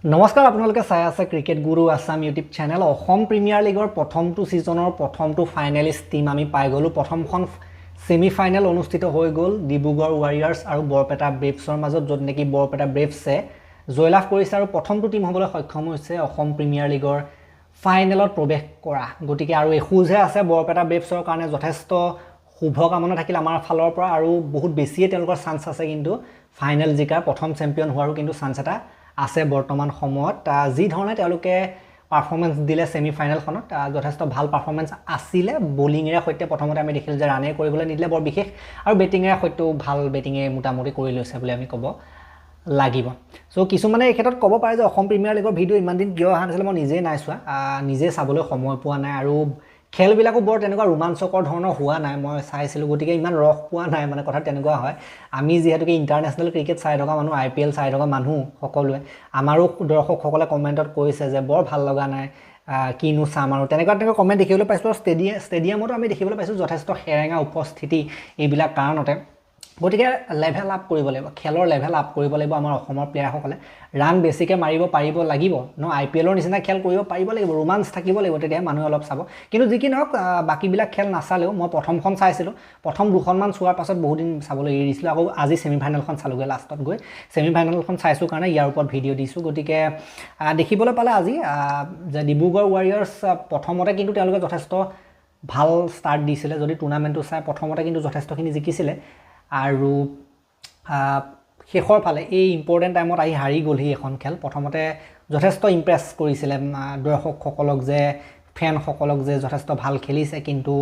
নমস্কাৰ আপোনালোকে চাই আছে cricket Guru Assam YouTube channel Assam premier লিগৰ প্ৰথমটো সিজনৰ প্ৰথমটো ফাইনেলিষ্ট টিম আমি পাই গলো প্ৰথমখন সেমি ফাইনেল অনুষ্ঠিত হৈ গল ডিব্ৰুগড় ৱাৰিয়াৰ্ছ আৰু বৰপেটা ব্ৰেভছৰ মাজত যত নেকি বৰপেটা ব্ৰেভছে জয়লাভ কৰিছে আৰু প্ৰথমটো টিম হ'বলৈ সক্ষম হৈছে অসম প্ৰিমিয়াৰ লিগৰ ফাইনেলত প্ৰৱেশ কৰা গতিকে আৰু এখুজহে আছে বৰপেটা ব্ৰেভছৰ কাৰণে যথেষ্ট শুভকামনা থাকিল আমাৰ ফালৰ পৰা আৰু বহুত বেছিয়ে তেওঁলোকৰ চান্স আছে কিন্তু ফাইনেল জিকাৰ প্ৰথম চেম্পিয়ন হোৱাৰো কিন্তু চান্স এটা আছে বৰ্তমান সময়ত যি ধৰণে তেওঁলোকে পাৰফৰ্মেন্স দিলে সেমি ফাইনেলখনত যথেষ্ট ভাল পাৰফৰ্মেন্স আছিলে বোলিংৰে সৈতে প্ৰথমতে আমি দেখিল যে ৰানে কৰিবলৈ নিদিলে বৰ বিশেষ আৰু বেটিংৰে সৈতে ভাল বেটিংয়ে মোটামুটি কৰি লৈছে বুলি আমি ক'ব লাগিব সো কিছুমানে এই ক্ষেত্ৰত ক'ব পাৰে যে অসম প্ৰিমিয়াৰ লিগৰ ভিডিঅ' ইমান দিন কিয় অহা নাছিল মই নিজে নাই চোৱা নিজে চাবলৈ সময় পোৱা নাই আৰু খেলবিলাকো বৰ তেনেকুৱা ৰোমাঞ্চকৰ ধৰণৰ হোৱা নাই মই চাইছিলোঁ গতিকে ইমান ৰস পোৱা নাই মানে কথা তেনেকুৱা হয় আমি যেহেতুকে ইণ্টাৰনেশ্যনেল ক্ৰিকেট চাই থকা মানুহ IPL চাই থকা মানুহ সকলোৱে আমাৰো দৰ্শকসকলে কমেণ্টত কৈছে যে বৰ ভাল লগা নাই কিনো চাম আৰু তেনেকুৱা কমেণ্ট দেখিবলৈ পাইছোঁ ষ্টেডিয়ামতো আমি দেখিবলৈ পাইছোঁ যথেষ্ট সেৰেঙা উপস্থিতি এইবিলাক কাৰণতে গতিকে লেভেল আপ কৰিব লাগিব খেলৰ লেভেল আপ কৰিব লাগিব আমাৰ অসমৰ প্লেয়াৰসকলে ৰান বেছিকৈ মাৰিব পাৰিব লাগিব ন IPLৰ নিচিনা খেল কৰিব পাৰিব লাগিব ৰোমাঞ্চ থাকিব লাগিব তেতিয়া মানুহে অলপ চাব কিন্তু যি কি নহওক বাকীবিলাক খেল নাচালেও মই প্ৰথমখন চাইছিলোঁ প্ৰথম দুখনমান চোৱাৰ পাছত বহুত দিন চাবলৈ এৰি দিছিলোঁ আকৌ আজি ছেমি ফাইনেলখন চালোগৈ লাষ্টত গৈ ছেমি ফাইনেলখন চাইছোঁ কাৰণে ইয়াৰ ওপৰত ভিডিঅ' দিছোঁ গতিকে দেখিবলৈ পালে আজি যে ডিব্ৰুগড় ৱাৰিয়াৰ্ছ প্ৰথমতে কিন্তু তেওঁলোকে যথেষ্ট ভাল ষ্টাৰ্ট দিছিলে যদি টুৰ্ণামেণ্টটো চাই প্ৰথমতে কিন্তু যথেষ্টখিনি জিকিছিলে আৰু শেষৰ ফালে এই ইম্পৰ্টেণ্ট টাইমত আহি হাৰি গ'লহি এখন খেল প্ৰথমতে যথেষ্ট ইমপ্ৰেছ কৰিছিলে দৰ্শকসকলক যে ফেনসকলক যে যথেষ্ট ভাল খেলিছে কিন্তু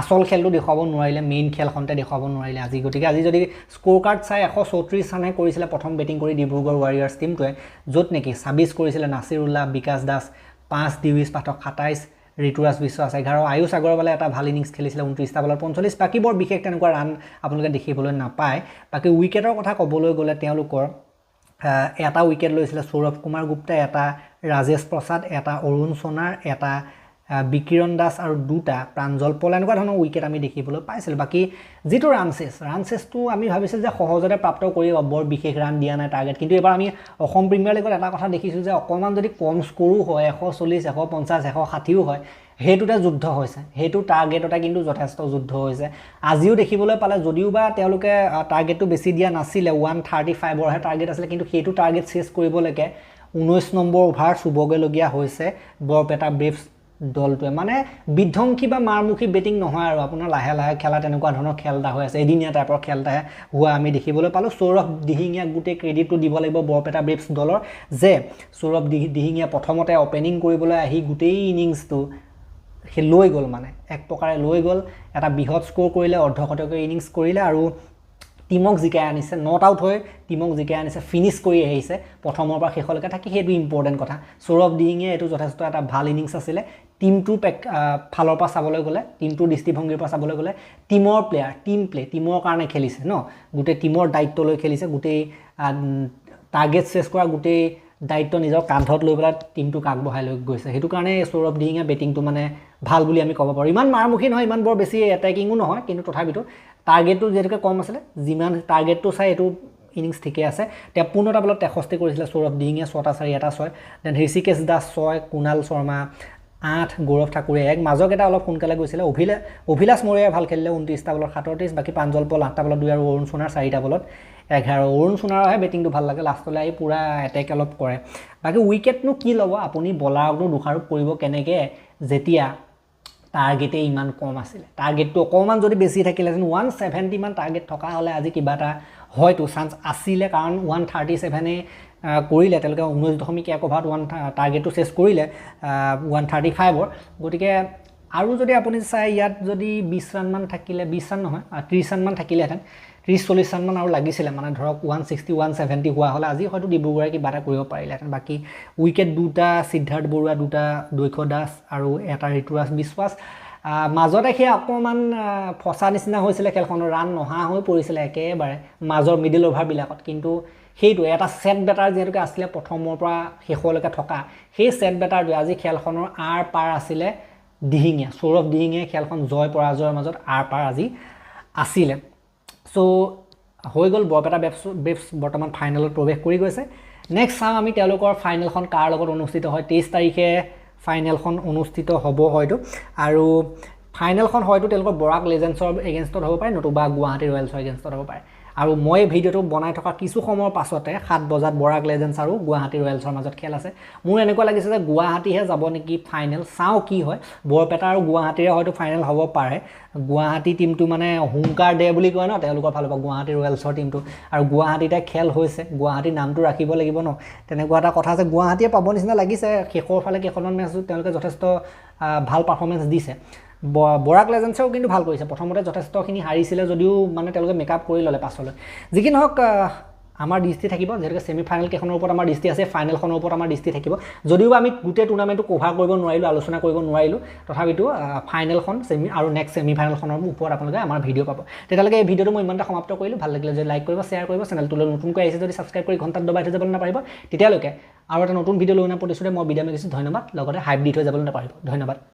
আসল খেলটো দেখুৱাব নোৱাৰিলে মেইন খেলখনতে দেখুৱাব নোৱাৰিলে আজি গতিকে আজি যদি স্ক'ৰ কাৰ্ড চাই 134 ৰানে কৰিছিলে প্ৰথম বেটিং কৰি ডিব্ৰুগড় ৱাৰিয়াৰ্ছ টিমটোৱে য'ত নেকি 26 কৰিছিলে নাছিৰুল্লাহ বিকাশ দাস 5 দিৱিজ পাঠক 27 ঋতুৰাজ বিশ্বাস 11 আয়ুষ আগৰৱালে এটা ভাল ইনিংছ খেলিছিলে 29টা বলত 45 বাকি বৰ বিশেষ তেনেকুৱা ৰান আপোনালোকে দেখিবলৈ নাপায় বাকি উইকেটৰ কথা ক'বলৈ গ'লে তেওঁলোকৰ এটা উইকেট লৈছিলে সৌৰভ কুমাৰ গুপ্তা এটা ৰাজেশ প্ৰসাদ এটা অৰুণ সোনাৰ এটা বিকিৰণ দাস আৰু দুটা প্ৰাঞ্জল পল এনেকুৱা ধৰণৰ উইকেট আমি দেখিবলৈ পাইছিলোঁ বাকি যিটো ৰানচেছটো আমি ভাবিছিলোঁ যে সহজতে প্ৰাপ্ত কৰিব বৰ বিশেষ ৰান দিয়া নাই টাৰ্গেট কিন্তু এবাৰ আমি অসম প্ৰিমিয়াৰ লিগত এটা কথা দেখিছোঁ যে অকণমান যদি কম স্কোৰো হয় 140 150 160ও হয় হেতুতে যুদ্ধ হৈছে হেতু টাৰ্গেটতে কিন্তু যথেষ্ট যুদ্ধ হৈছে আজিও দেখিবলৈ পালে যদিও বা তেওঁলোকে টাৰ্গেটটো বেছি দিয়া নাছিলে 135 ৰ টাৰ্গেট আছিল কিন্তু হেতু টাৰ্গেট চেছ কৰিবলৈকে 19 নম্বৰ ওভাৰ চুবগৈলগীয়া হৈছে বৰপেটা ব্ৰেভছ দলটোৱে মানে বিধ্বংসী বা মাৰমুখী বেটিং নহয় আৰু আপোনাৰ লাহে লাহে খেলা তেনেকুৱা ধৰণৰ খেল এটা হৈ আছে এদিনীয়া টাইপৰ খেল এটা হোৱা আমি দেখিবলৈ পালোঁ সৌৰভ দিহিঙীয়াক গোটেই ক্ৰেডিটটো দিব লাগিব বৰপেটা ব্ৰেভছ দলৰ যে সৌৰভ দিহিঙীয়া প্ৰথমতে অপেনিং কৰিবলৈ আহি গোটেই ইনিংছটো লৈ গ'ল মানে এক প্ৰকাৰে লৈ গ'ল এটা বৃহৎ স্ক'ৰ কৰিলে অৰ্ধশতকীয় ইনিংছ কৰিলে আৰু টিমক জিকাই আনিছে নট আউট হৈ টিমক জিকাই আনিছে ফিনিছ কৰি আহিছে প্ৰথমৰ পৰা শেষলৈকে থাকি সেইটো ইম্পৰ্টেণ্ট কথা সৌৰভ দিহিঙীয়া এইটো যথেষ্ট এটা ভাল ইনিংছ আছিলে টিমটোৰ ফালৰ পৰা চাবলৈ গ'লে টিমটোৰ দৃষ্টিভংগীৰ পৰা চাবলৈ গ'লে টিমৰ প্লেয়াৰ টিমৰ কাৰণে খেলিছে ন গোটেই টিমৰ দায়িত্ব লৈ খেলিছে গোটেই টাৰ্গেট চেছ কৰা গোটেই দায়িত্ব নিজৰ কান্ধত লৈ পেলাই টিমটোক আগবঢ়াই লৈ গৈছে সেইটো কাৰণে সৌৰভ দিহিঙীয়া বেটিংটো মানে ভাল বুলি আমি ক'ব পাৰোঁ ইমান মাৰমুখী নহয় ইমান বৰ বেছি এটেকিঙো নহয় কিন্তু তথাপিতো টাৰ্গেটটো যেনেকৈ কম আছিলে যিমান টাৰ্গেটটো চাই এইটো ইনিংছ ঠিকে আছে 53টা বলত 63 কৰিছিলে সৌৰভ দিহিঙীয়া 6টা 4 এটা 6 দেন ঋষিকেশ দাস 6 কুণাল শৰ্মা 8 গৌৰৱ ঠাকুৰে 1 মাজক এটা অলপ সোনকালে গৈছিলে অভিলাষ মৰিয়াই ভাল খেলিলে 29টা বলত 37 বাকি প্ৰাঞ্জল পল 8টা বলত 2 আৰু অৰুণ সোণাৰ 4টা বলত 11 অৰুণ সোণাৰহে বেটিংটো ভাল লাগে লাষ্টলৈ আহি পুৰা এটেক অলপ কৰে বাকি উইকেটনো কি ল'ব আপুনি বলাৰকনো দোষাৰোপ কৰিব কেনেকৈ যেতিয়া টাৰ্গেটে ইমান কম আছিলে টাৰ্গেটটো অকণমান যদি বেছি থাকিলেহেঁতেন 170 মান টাৰ্গেট থকা হ'লে আজি কিবা এটা হয়তো চান্স আছিলে কাৰণ 137এ কৰিলে তেওঁলোকে 19.1 অভাৰত টাৰ্গেটটো চেছ কৰিলে 135ৰ গতিকে আৰু যদি আপুনি চাই ইয়াত যদি 20 ৰান মান থাকিলে 20 ৰান নহয় 30 ৰান মান থাকিলেহেঁতেন 30-40 ৰান মান আৰু লাগিছিলে মানে ধৰক 160 170 হোৱা হ'লে আজি হয়তো ডিব্ৰুগড়ে কিবা এটা কৰিব পাৰিলেহেঁতেন বাকী উইকেট দুটা সিদ্ধাৰ্থ বৰুৱা দুটা দৈক্ষ দাস আৰু এটা ঋতুৰাজ বিশ্বাস মাজতে সেই অকণমান ফচা নিচিনা হৈছিলে খেলখনৰ ৰান নহা হৈ পৰিছিলে একেবাৰে মাজৰ মিডল অভাৰবিলাকত কিন্তু সেইটো এটা সেট বেটাৰ যেহেতুকে আছিলে প্ৰথমৰ পৰা শেষলৈকে থকা সেই সেট বেটাৰটোৱে আজি খেলখনৰ আৰ পাৰ আছিলে দিহিঙীয়া সৌৰভ দিহিঙীয়া খেলখন জয় পৰাজয়ৰ মাজত আৰ পাৰ আজি আছিলে সো হৈ গ'ল বৰপেটা ব্ৰেভছ বৰ্তমান ফাইনেলত প্ৰৱেশ কৰি গৈছে নেক্সট চাওঁ আমি তেওঁলোকৰ ফাইনেলখন কাৰ লগত অনুষ্ঠিত হয় 23 তাৰিখে ফাইনেলখন অনুষ্ঠিত হ'ব হয়তো আৰু ফাইনেলখন হয়তো তেওঁলোকৰ বৰাক লেজেণ্ডছৰ এগেইনষ্টত হ'ব পাৰে নতুবা গুৱাহাটী ৰয়েলছৰ এগেইনষ্টত হ'ব পাৰে আৰু মই ভিডিঅ'টো বনাই থকা কিছু সময়ৰ পাছতে 7 বজাত বৰাক লেজেণ্ডছ আৰু গুৱাহাটী ৰয়েলছৰ মাজত খেল আছে মোৰ এনেকুৱা লাগিছে যে গুৱাহাটীহে যাব নেকি ফাইনেল চাওঁ কি হয় বৰপেটা আৰু গুৱাহাটীৰে হয়তো ফাইনেল হ'ব পাৰে গুৱাহাটী টিমটো মানে হুংকাৰ দে বুলি কয় ন তেওঁলোকৰ ফালৰ পৰা গুৱাহাটী ৰয়েলছৰ টিমটো আৰু গুৱাহাটীতে খেল হৈছে গুৱাহাটীৰ নামটো ৰাখিব লাগিব ন তেনেকুৱা এটা কথা আছে গুৱাহাটীয়ে পাব নিচিনা লাগিছে শেষৰ ফালে কেইখনমান মেচত তেওঁলোকে যথেষ্ট ভাল পাৰফৰ্মেঞ্চ দিছে বৰাক লেজেণ্ডছেও কিন্তু ভাল কৰিছে প্ৰথমতে যথেষ্টখিনি হাৰিছিলে যদিও মানে তেওঁলোকে মেকআপ কৰি ল'লে পাছলৈ যি কি নহওক আমাৰ দৃষ্টি থাকিব যেনেকৈ ছেমি ফাইনেল কেইখনৰ ওপৰত আমাৰ দৃষ্টি আছে ফাইনেলখনৰ ওপৰত আমাৰ দৃষ্টি থাকিব যদিও আমি গোটেই টুৰ্ণামেণ্টটো কভাৰ কৰিব নোৱাৰিলোঁ আলোচনা কৰিব নোৱাৰিলোঁ তথাপিতো ফাইনেলখন ছেমি আৰু নেক্সট ছেমি ফাইনেলখনৰ ওপৰত আপোনালোকে আমাৰ ভিডিঅ' পাব তেতিয়ালৈকে এই ভিডিঅ'টো মই ইমানটা সমাপ্ত কৰিলোঁ ভাল লাগিলে যদি লাইক কৰিব শ্বেয়াৰ কৰিব চেনেলটোলৈ নতুনকৈ আহিছে যদি ছাবস্ক্ৰাইব কৰি ঘণ্টাত দবাই থৈ যাবলৈ নাপাৰিব তেতিয়ালৈকে আৰু এটা নতুন ভিডিঅ' লৈ অনা প্ৰতিশ্ৰুতি মই বিদায় মাগিছোঁ ধন্যবাদ লগতে হাইপ দি থৈ যাবলৈ নাপাৰিব ধন্যবাদ